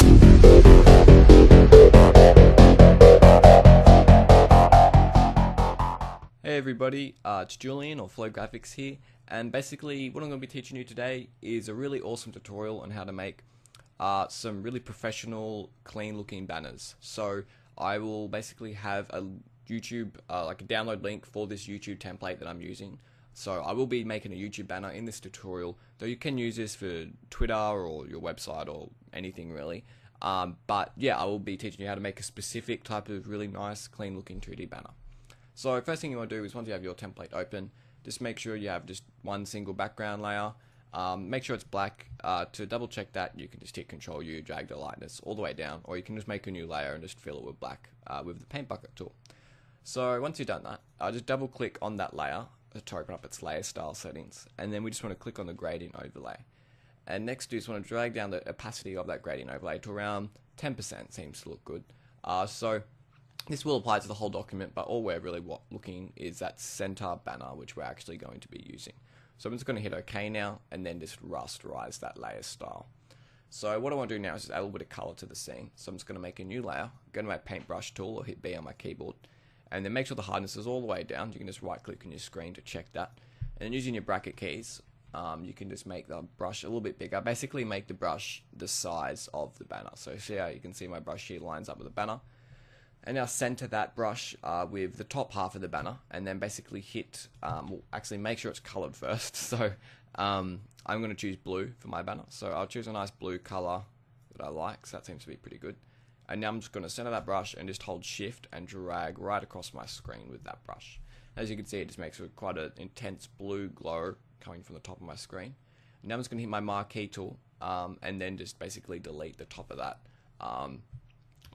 Hey everybody, it's Julian or Flow Graphics here, and basically what I'm going to be teaching you today is a really awesome tutorial on how to make some really professional, clean looking banners. So I will basically have a YouTube, like a download link for this YouTube template that I'm using. So I will be making a YouTube banner in this tutorial, though you can use this for Twitter or your website or anything really. But yeah, I will be teaching you how to make a specific type of really nice, clean looking 2D banner. So first thing you want to do is once you have your template open, just make sure you have just one single background layer. Make sure it's black. To double check that, you can just hit Control U, drag the lightness all the way down, or you can just make a new layer and just fill it with black with the paint bucket tool. So once you've done that, just double click on that layer to open up its layer style settings, and then we just want to click on the gradient overlay. And next you just want to drag down the opacity of that gradient overlay to around 10%, seems to look good. So this will apply to the whole document, but all we're really looking is that center banner, which we're actually going to be using. So I'm just going to hit OK now, and then just rasterize that layer style. So what I want to do now is just add a little bit of color to the scene. So I'm just going to make a new layer, go to my paintbrush tool or hit B on my keyboard, and then make sure the hardness is all the way down. You can just right click on your screen to check that. And then using your bracket keys, you can just make the brush a little bit bigger. Basically make the brush the size of the banner. So see how you can see my brush here lines up with the banner. And now center that brush with the top half of the banner, and then basically hit, well, actually make sure it's colored first. So I'm going to choose blue for my banner. So I'll choose a nice blue color that I like, so that seems to be pretty good. And now I'm just going to center that brush and just hold shift and drag right across my screen with that brush. As you can see, it just makes quite an intense blue glow coming from the top of my screen. Now I'm just going to hit my marquee tool and then just basically delete the top of that.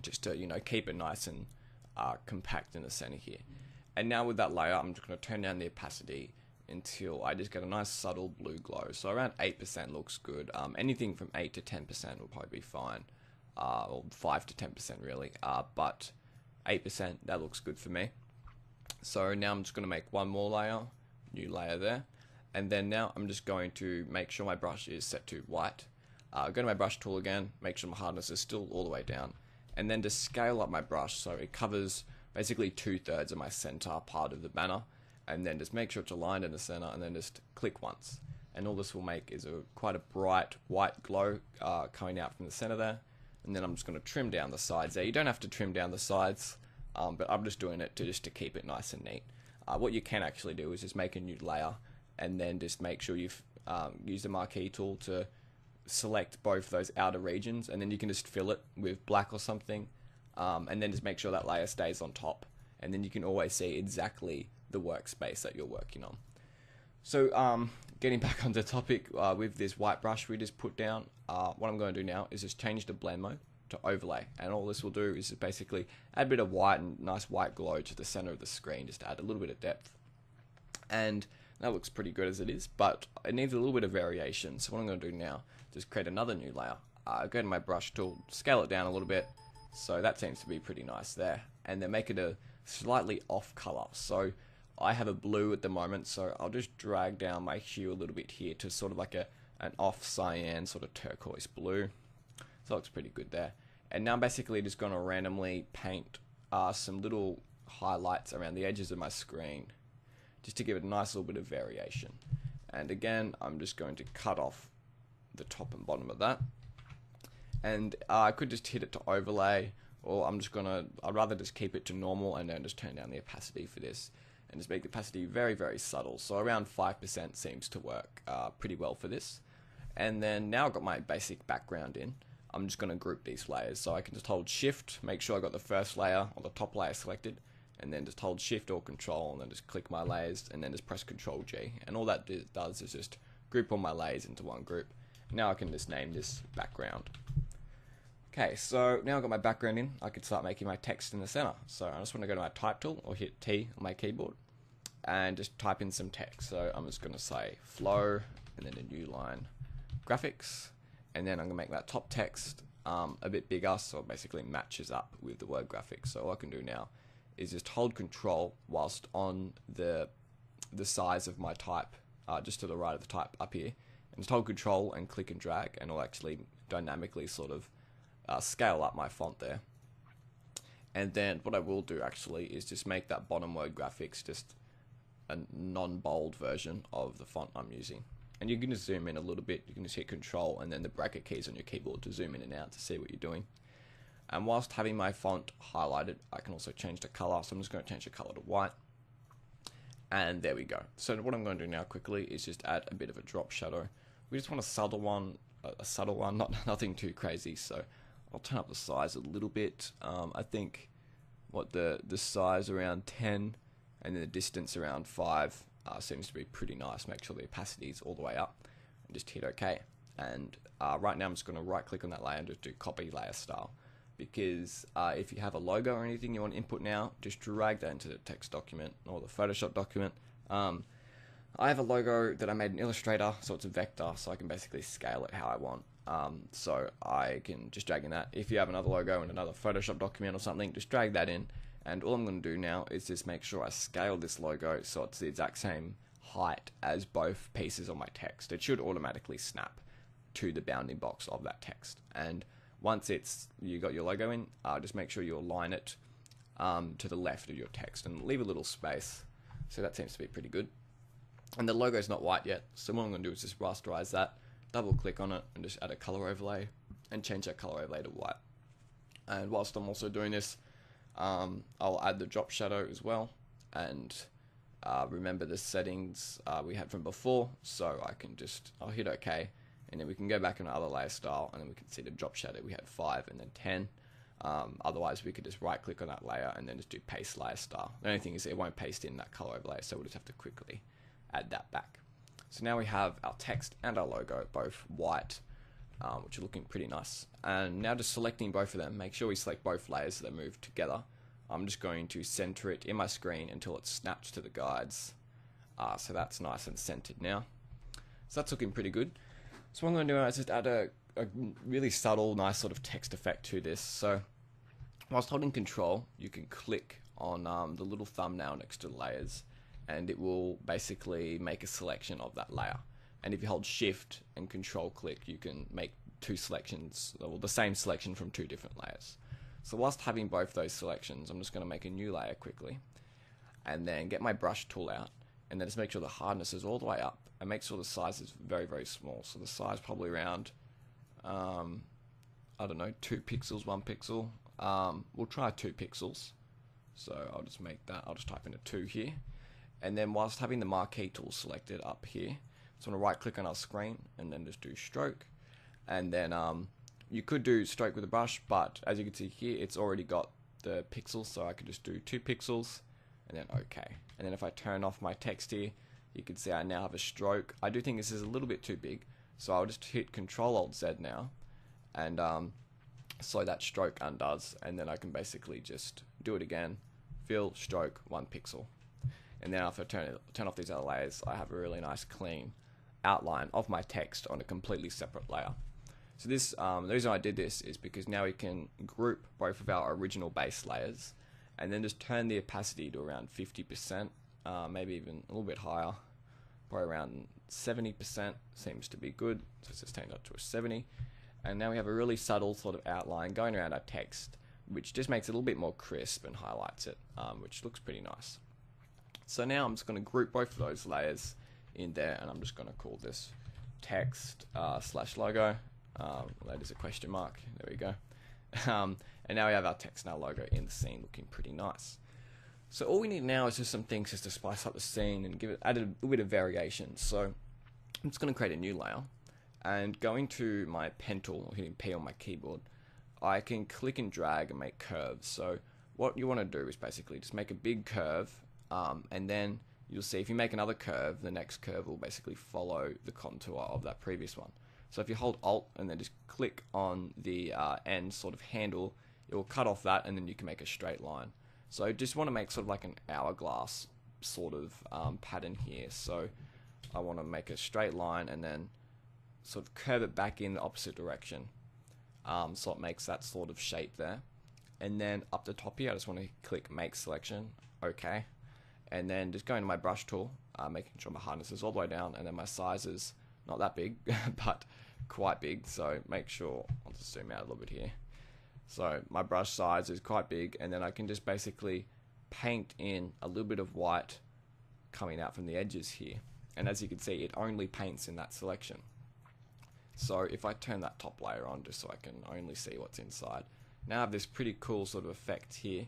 Just to, you know, keep it nice and compact in the center here. And now with that layer, I'm just going to turn down the opacity until I just get a nice subtle blue glow. So around 8% looks good. Anything from 8 to 10% will probably be fine, or 5 to 10% really. But 8%, that looks good for me. So now I'm just going to make one more layer, new layer there, and then now I'm just going to make sure my brush is set to white. Go to my brush tool again, make sure my hardness is still all the way down, and then just scale up my brush so it covers basically 2/3 of my center part of the banner, and then just make sure it's aligned in the center, and then just click once, and all this will make is quite a bright white glow coming out from the center there. And then I'm just going to trim down the sides there. You don't have to trim down the sides, but I'm just doing it to keep it nice and neat. What you can actually do is just make a new layer, and then just make sure you've used the marquee tool to select both those outer regions, and then you can just fill it with black or something, and then just make sure that layer stays on top, and then you can always see exactly the workspace that you're working on. So getting back onto the topic, with this white brush we just put down, what I'm going to do now is just change the blend mode to overlay, and all this will do is just basically add a bit of white and nice white glow to the center of the screen, just to add a little bit of depth. And that looks pretty good as it is, but it needs a little bit of variation. So what I'm going to do now is just create another new layer. Go to my brush tool, scale it down a little bit, so that seems to be pretty nice there, and then make it a slightly off color. So I have a blue at the moment, so I'll just drag down my hue a little bit here to sort of like an off cyan sort of turquoise blue. So it looks pretty good there. And now I'm basically just going to randomly paint some little highlights around the edges of my screen, just to give it a nice little bit of variation. And again, I'm just going to cut off the top and bottom of that. And I could just hit it to overlay, or I'd rather just keep it to normal and then just turn down the opacity for this, and just make the opacity very, very subtle. So around 5% seems to work pretty well for this. And then now I've got my basic background in, I'm just going to group these layers. So I can just hold shift, make sure I got the first layer or the top layer selected, and then just hold shift or control, and then just click my layers, and then just press Control G. And all that does is just group all my layers into one group. Now I can just name this background. Okay, so now I've got my background in, I can start making my text in the center. So I just want to go to my type tool or hit T on my keyboard and just type in some text. So I'm just going to say flow and then a new line graphics, and then I'm going to make that top text a bit bigger so it basically matches up with the word graphics. So all I can do now is just hold control whilst on the size of my type, just to the right of the type up here, and just hold control and click and drag, and it'll actually dynamically sort of scale up my font there. And then what I will do actually is just make that bottom word graphics just a non-bold version of the font I'm using. And you're going to zoom in a little bit. You can just hit Control and then the bracket keys on your keyboard to zoom in and out to see what you're doing. And whilst having my font highlighted, I can also change the color. So I'm just going to change the color to white. And there we go. So what I'm going to do now quickly is just add a bit of a drop shadow. We just want a subtle one, nothing too crazy. So I'll turn up the size a little bit. I think the size around 10 and then the distance around 5 seems to be pretty nice. Make sure the opacity is all the way up and just hit OK. And right now I'm just going to right click on that layer and just do copy layer style. Because if you have a logo or anything you want to input now, just drag that into the text document or the Photoshop document. I have a logo that I made in Illustrator, so it's a vector, so I can basically scale it how I want. So I can just drag in that. If you have another logo in another Photoshop document or something, just drag that in. And all I'm going to do now is just make sure I scale this logo so it's the exact same height as both pieces of my text. It should automatically snap to the bounding box of that text. And once you got your logo in, just make sure you align it to the left of your text and leave a little space. So that seems to be pretty good. And the logo is not white yet, so what I'm going to do is just rasterize that, double click on it and just add a color overlay and change that color overlay to white. And whilst I'm also doing this, I'll add the drop shadow as well, and remember the settings we had from before, so I'll hit OK. And then we can go back on other layer style and then we can see the drop shadow. We had 5 and then 10. Otherwise we could just right click on that layer and then just do paste layer style. The only thing is it won't paste in that color overlay, so we'll just have to quickly add that back. So now we have our text and our logo both white, which are looking pretty nice. And now just selecting both of them, make sure we select both layers so they move together. I'm just going to center it in my screen until it snaps to the guides. So that's nice and centered now. So that's looking pretty good. So what I'm going to do is just add a really subtle, nice sort of text effect to this. So whilst holding Control, you can click on the little thumbnail next to the layers, and it will basically make a selection of that layer. And if you hold Shift and Control click, you can make two selections, or the same selection from two different layers. So whilst having both those selections, I'm just going to make a new layer quickly, and then get my brush tool out, and then just make sure the hardness is all the way up, and make sure the size is very, very small. So the size probably around, I don't know, 2 pixels, 1 pixel. We'll try 2 pixels. So I'll just make that, I'll just type in a 2 here. And then whilst having the marquee tool selected up here, so I'm going to right click on our screen and then just do stroke. And then you could do stroke with a brush, but as you can see here, it's already got the pixels, so I could just do 2 pixels and then OK. And then if I turn off my text here, you can see I now have a stroke. I do think this is a little bit too big, so I'll just hit Control-Alt-Z now and slow that stroke undoes, and then I can basically just do it again, fill, stroke, 1 pixel. And then if I turn off these other layers, I have a really nice clean outline of my text on a completely separate layer. So this, the reason I did this is because now we can group both of our original base layers and then just turn the opacity to around 50%, maybe even a little bit higher, probably around 70% seems to be good. So let's just turn it up to a 70. And now we have a really subtle sort of outline going around our text, which just makes it a little bit more crisp and highlights it, which looks pretty nice. So now I'm just going to group both of those layers in there, and I'm just going to call this text / logo. That is a question mark. There we go. And now we have our text and our logo in the scene looking pretty nice. So all we need now is just some things just to spice up the scene and add a little bit of variation. So I'm just going to create a new layer, and going to my pen tool, or hitting P on my keyboard, I can click and drag and make curves. So what you want to do is basically just make a big curve, and then you'll see if you make another curve, the next curve will basically follow the contour of that previous one. So if you hold Alt and then just click on the end sort of handle, it will cut off that, and then you can make a straight line. So just want to make sort of like an hourglass sort of pattern here. So I want to make a straight line and then sort of curve it back in the opposite direction. So it makes that sort of shape there. And then up the top here, I just want to click Make Selection, OK. And then just going to my brush tool, making sure my hardness is all the way down, and then my size is not that big, but quite big. So make sure, I'll just zoom out a little bit here. So my brush size is quite big, and then I can just basically paint in a little bit of white coming out from the edges here. And as you can see, it only paints in that selection. So if I turn that top layer on just so I can only see what's inside, now I have this pretty cool sort of effect here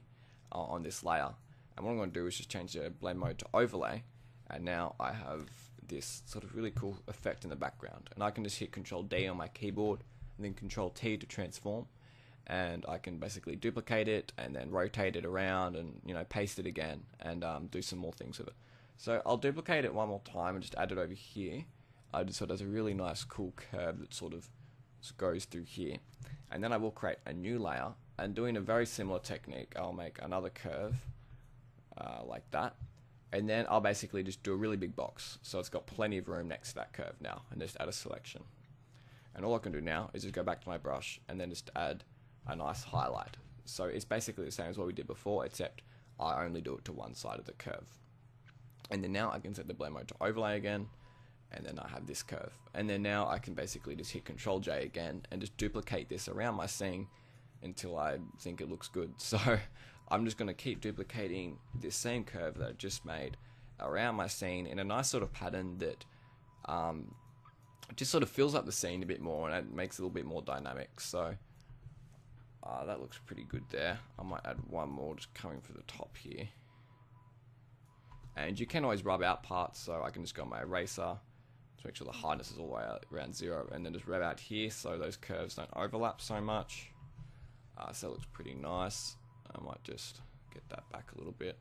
on this layer. And what I'm going to do is just change the blend mode to overlay, and now I have this sort of really cool effect in the background. And I can just hit Control D on my keyboard and then Control T to transform, and I can basically duplicate it and then rotate it around and, you know, paste it again and do some more things with it. So I'll duplicate it one more time and just add it over here. Just so it has a really nice cool curve that sort of goes through here, and then I will create a new layer, and doing a very similar technique, I'll make another curve like that, and then I'll basically just do a really big box so it's got plenty of room next to that curve now, and just add a selection. And all I can do now is just go back to my brush and then just add a nice highlight. So it's basically the same as what we did before, except I only do it to one side of the curve. And then now I can set the blend mode to overlay again, and then I have this curve. And then now I can basically just hit Control J again and just duplicate this around my scene until I think it looks good. So I'm just going to keep duplicating this same curve that I just made around my scene in a nice sort of pattern that just sort of fills up the scene a bit more, and it makes it a little bit more dynamic. So that looks pretty good there. I might add one more just coming for the top here. And you can always rub out parts, so I can just go on my eraser to make sure the hardness is all the way around 0, and then just rub out here so those curves don't overlap so much. So it looks pretty nice. I might just get that back a little bit,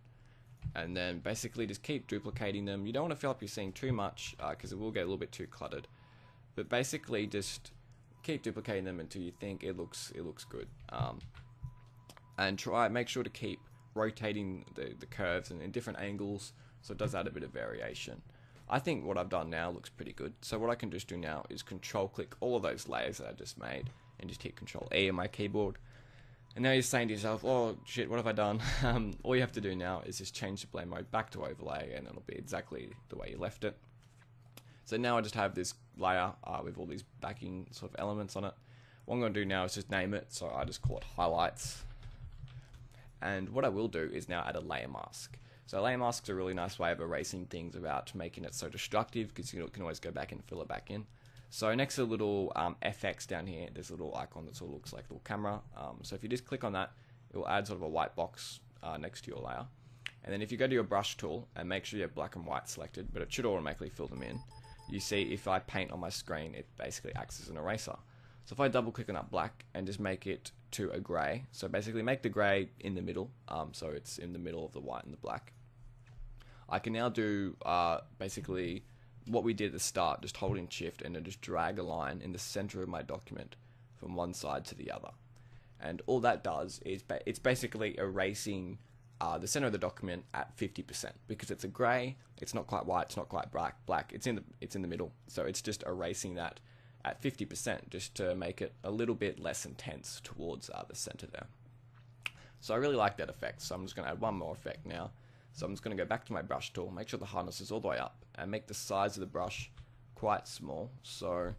and then basically just keep duplicating them. You don't want to fill up your scene too much because it will get a little bit too cluttered, but basically just keep duplicating them until you think it looks good, and make sure to keep rotating the curves and in different angles, so it does add a bit of variation. I think what I've done now looks pretty good. So what I can just do now is control click all of those layers that I just made and just hit Control E on my keyboard. And now you're saying to yourself, oh shit, what have I done? All you have to do now is just change the blend mode back to overlay, and it'll be exactly the way you left it. So now I just have this layer with all these backing sort of elements on it. What I'm going to do now is just name it, so I just call it highlights. And what I will do is now add a layer mask. So layer masks are a really nice way of erasing things without making it so destructive, because you can always go back and fill it back in. So next to the little FX down here, there's a little icon that sort of looks like a little camera. So if you just click on that, it will add sort of a white box next to your layer. And then if you go to your brush tool and make sure you have black and white selected, but it should automatically fill them in, you see if I paint on my screen, it basically acts as an eraser. So if I double click on that black and just make it to a grey, so basically make the grey in the middle, so it's in the middle of the white and the black, I can now do basically what we did at the start, just holding shift and then just drag a line in the center of my document from one side to the other. And all that does is it's basically erasing the center of the document at 50%, because it's a grey, it's not quite white, it's not quite black, it's in the middle. So it's just erasing that at 50% just to make it a little bit less intense towards the center there. So I really like that effect, so I'm just going to add one more effect now. So I'm just going to go back to my brush tool, make sure the hardness is all the way up, and make the size of the brush quite small. So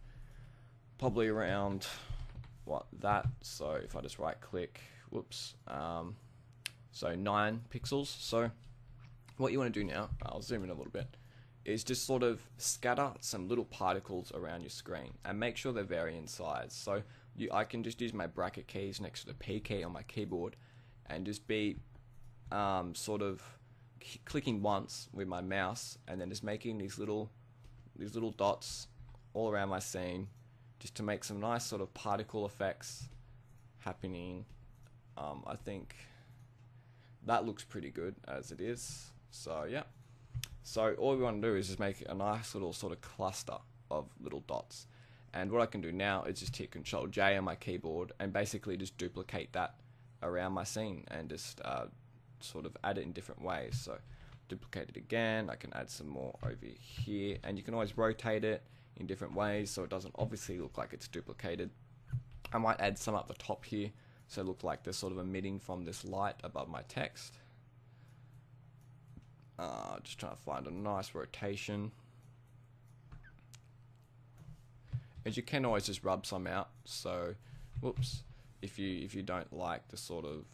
probably around that. So if I just right click, whoops, so 9 pixels. So what you want to do now, I'll zoom in a little bit, is just sort of scatter some little particles around your screen and make sure they vary in size. So I can just use my bracket keys next to the P key on my keyboard and just be sort of clicking once with my mouse and then just making these little dots all around my scene, just to make some nice sort of particle effects happening. I think that looks pretty good as it is. So yeah, so all we want to do is just make a nice little sort of cluster of little dots, and what I can do now is just hit Control J on my keyboard and basically just duplicate that around my scene and just sort of add it in different ways. So duplicate it again, I can add some more over here, and you can always rotate it in different ways so it doesn't obviously look like it's duplicated. I might add some up the top here so it looks like they're sort of emitting from this light above my text. Just trying to find a nice rotation. And you can always just rub some out, so whoops, if you don't like the sort of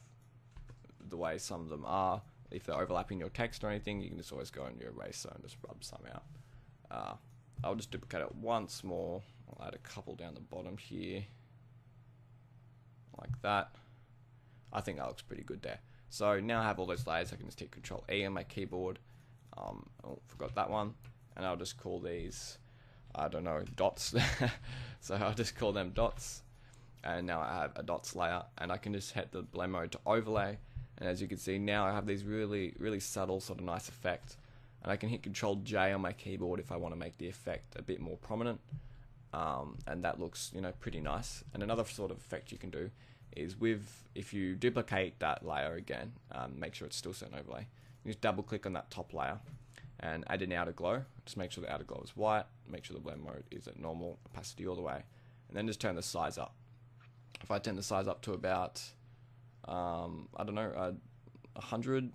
the way some of them are, if they're overlapping your text or anything, you can just always go in your eraser and just rub some out. I'll just duplicate it once more. I'll add a couple down the bottom here, like that. I think that looks pretty good there. So now I have all those layers. I can just hit Control E on my keyboard. Oh, forgot that one. And I'll just call these, I don't know, dots. So I'll just call them dots. And now I have a dots layer, and I can just hit the blend mode to overlay. And as you can see now, I have these really subtle, sort of nice effect. And I can hit Control J on my keyboard if I want to make the effect a bit more prominent. And that looks, pretty nice. And another sort of effect you can do is if you duplicate that layer again, make sure it's still set in overlay. You just double click on that top layer and add an outer glow. Just make sure the outer glow is white. Make sure the blend mode is at normal opacity all the way, and then just turn the size up. If I turn the size up to about, I don't know, 100,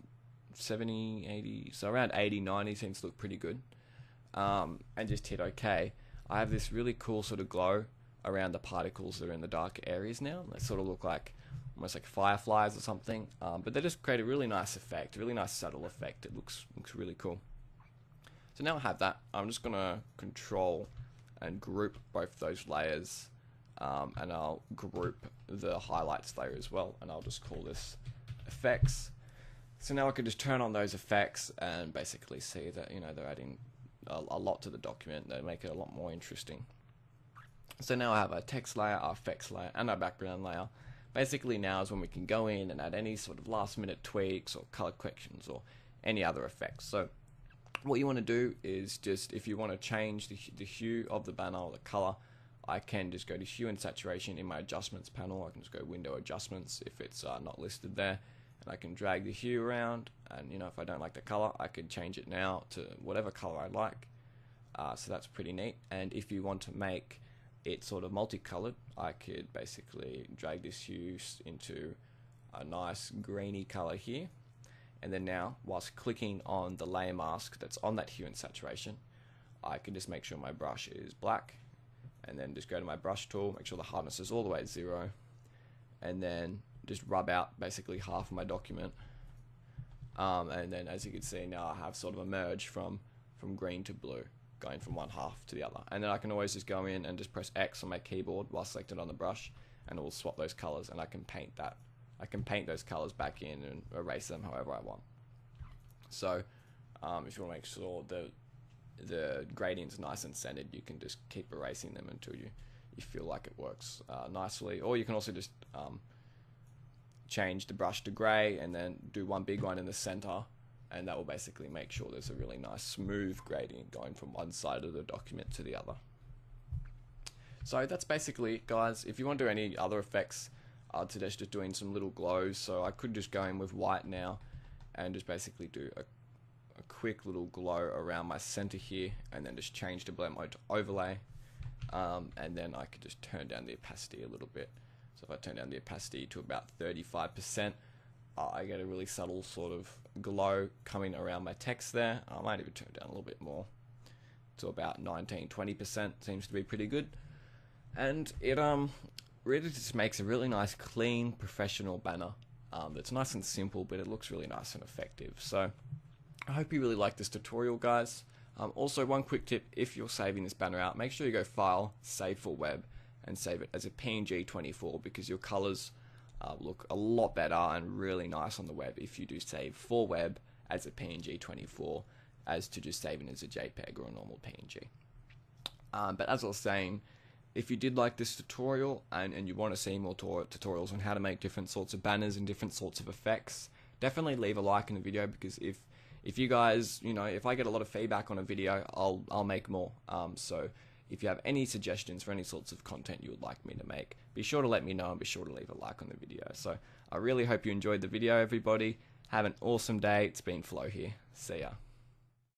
70, 80, so around 80, 90 seems to look pretty good. And just hit OK. I have this really cool sort of glow around the particles that are in the dark areas now. They sort of look like almost like fireflies or something, but they just create a really nice effect, a really nice subtle effect. It looks really cool. So now I have that. I'm just gonna control and group both those layers, and I'll group the highlights layer as well, and I'll just call this effects. So now I can just turn on those effects and basically see that they're adding a lot to the document. They make it a lot more interesting. So now I have a text layer, our effects layer, and our background layer. Basically now is when we can go in and add any sort of last minute tweaks or color corrections or any other effects. So what you want to do is just, if you want to change the hue of the banner or the color, I can just go to hue and saturation in my adjustments panel. I can just go window adjustments if it's not listed there, and I can drag the hue around, and if I don't like the color, I can change it now to whatever color I like. So that's pretty neat. And if you want to make it sort of multicolored, I could basically drag this hue into a nice greeny color here, and then now whilst clicking on the layer mask that's on that hue and saturation, I can just make sure my brush is black, and then just go to my brush tool, make sure the hardness is all the way at 0, and then just rub out basically half of my document, and then as you can see now I have sort of a merge from green to blue, going from one half to the other. And then I can always just go in and just press X on my keyboard while selected on the brush, and it will swap those colors, and I can paint that. I can paint those colors back in and erase them however I want. So if you want to make sure the gradient's nice and centered, you can just keep erasing them until you feel like it works nicely. Or you can also just change the brush to gray and then do one big one in the center, and that will basically make sure there's a really nice smooth gradient going from one side of the document to the other. So that's basically it, guys. If you want to do any other effects, I'd suggest just doing some little glows. So I could just go in with white now and just basically do a quick little glow around my center here, and then just change the blend mode to overlay, and then I could just turn down the opacity a little bit. So if I turn down the opacity to about 35%, I get a really subtle sort of glow coming around my text there. I might even turn it down a little bit more to about 19-20%. Seems to be pretty good. And it really just makes a really nice, clean, professional banner that's nice and simple, but it looks really nice and effective. So I hope you really like this tutorial, guys. Also, one quick tip: if you're saving this banner out, make sure you go File, Save for Web, and save it as a PNG 24, because your colors look a lot better and really nice on the web if you do save for web as a PNG 24 as to just saving as a JPEG or a normal PNG. But as I was saying, if you did like this tutorial and you want to see more tutorials on how to make different sorts of banners and different sorts of effects, definitely leave a like in the video, because if you guys, if I get a lot of feedback on a video, I'll make more. So if you have any suggestions for any sorts of content you would like me to make, be sure to let me know, and be sure to leave a like on the video. So I really hope you enjoyed the video, everybody. Have an awesome day. It's been Flo here. See ya.